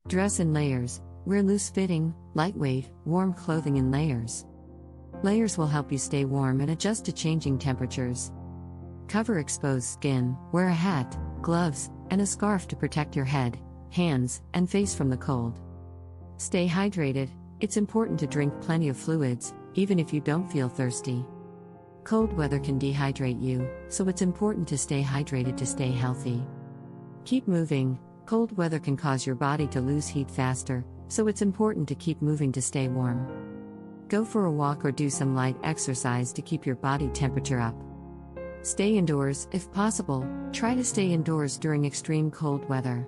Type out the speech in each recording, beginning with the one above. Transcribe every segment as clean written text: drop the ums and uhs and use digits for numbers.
Dress in layers. Wear loose-fitting, lightweight, warm clothing in layers. Layers will help you stay warm and adjust to changing temperatures. Cover exposed skin. Wear a hat, gloves, and a scarf to protect your head, hands, and face from the cold. Stay hydrated. It's important to drink plenty of fluids, even if you don't feel thirsty. Cold weather can dehydrate you, so it's important to stay hydrated to stay healthy. Keep moving. Cold weather can cause your body to lose heat faster, so it's important to keep moving to stay warm. Go for a walk or do some light exercise to keep your body temperature up. Stay indoors, if possible. Try to stay indoors during extreme cold weather.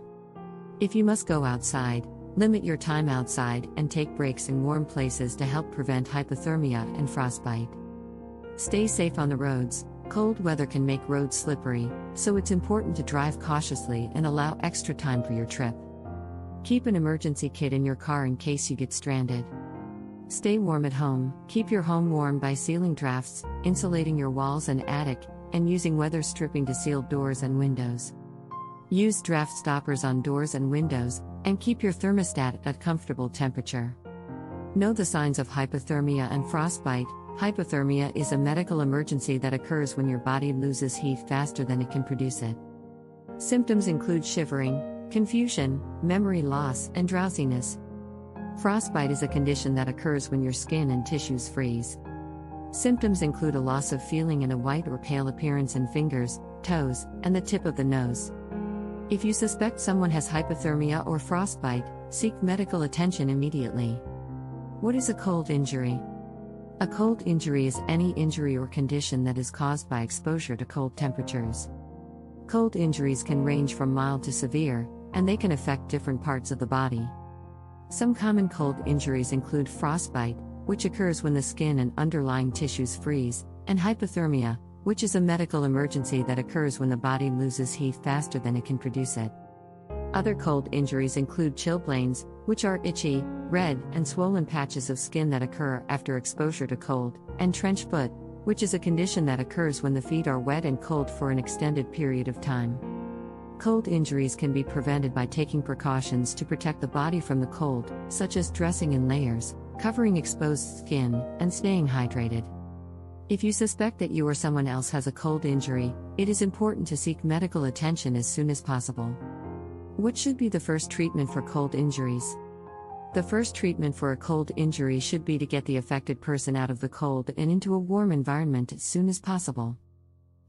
If you must go outside, limit your time outside and take breaks in warm places to help prevent hypothermia and frostbite. Stay safe on the roads. Cold weather can make roads slippery, so it's important to drive cautiously and allow extra time for your trip. Keep an emergency kit in your car in case you get stranded. Stay warm at home. Keep your home warm by sealing drafts, insulating your walls and attic, and using weather stripping to seal doors and windows. Use draft stoppers on doors and windows, and keep your thermostat at comfortable temperature. Know the signs of hypothermia and frostbite. Hypothermia is a medical emergency that occurs when your body loses heat faster than it can produce it. Symptoms include shivering, confusion, memory loss, and drowsiness. Frostbite is a condition that occurs when your skin and tissues freeze. Symptoms include a loss of feeling and a white or pale appearance in fingers, toes, and the tip of the nose. If you suspect someone has hypothermia or frostbite, seek medical attention immediately. What is a cold injury? A cold injury is any injury or condition that is caused by exposure to cold temperatures. Cold injuries can range from mild to severe, and they can affect different parts of the body. Some common cold injuries include frostbite, which occurs when the skin and underlying tissues freeze, and hypothermia, which is a medical emergency that occurs when the body loses heat faster than it can produce it. Other cold injuries include chilblains, which are itchy, red, and swollen patches of skin that occur after exposure to cold, and trench foot, which is a condition that occurs when the feet are wet and cold for an extended period of time. Cold injuries can be prevented by taking precautions to protect the body from the cold, such as dressing in layers, covering exposed skin, and staying hydrated. If you suspect that you or someone else has a cold injury, it is important to seek medical attention as soon as possible. What should be the first treatment for cold injuries? The first treatment for a cold injury should be to get the affected person out of the cold and into a warm environment as soon as possible.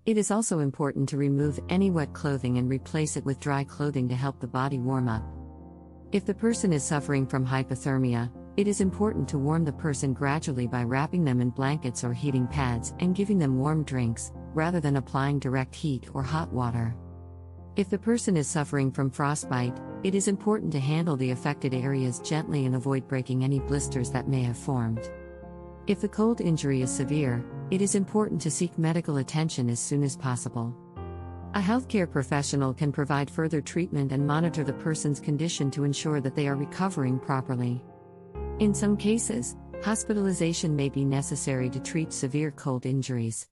It is also important to remove any wet clothing and replace it with dry clothing to help the body warm up. If the person is suffering from hypothermia, it is important to warm the person gradually by wrapping them in blankets or heating pads and giving them warm drinks, rather than applying direct heat or hot water. If the person is suffering from frostbite, it is important to handle the affected areas gently and avoid breaking any blisters that may have formed. If the cold injury is severe, it is important to seek medical attention as soon as possible. A healthcare professional can provide further treatment and monitor the person's condition to ensure that they are recovering properly. In some cases, hospitalization may be necessary to treat severe cold injuries.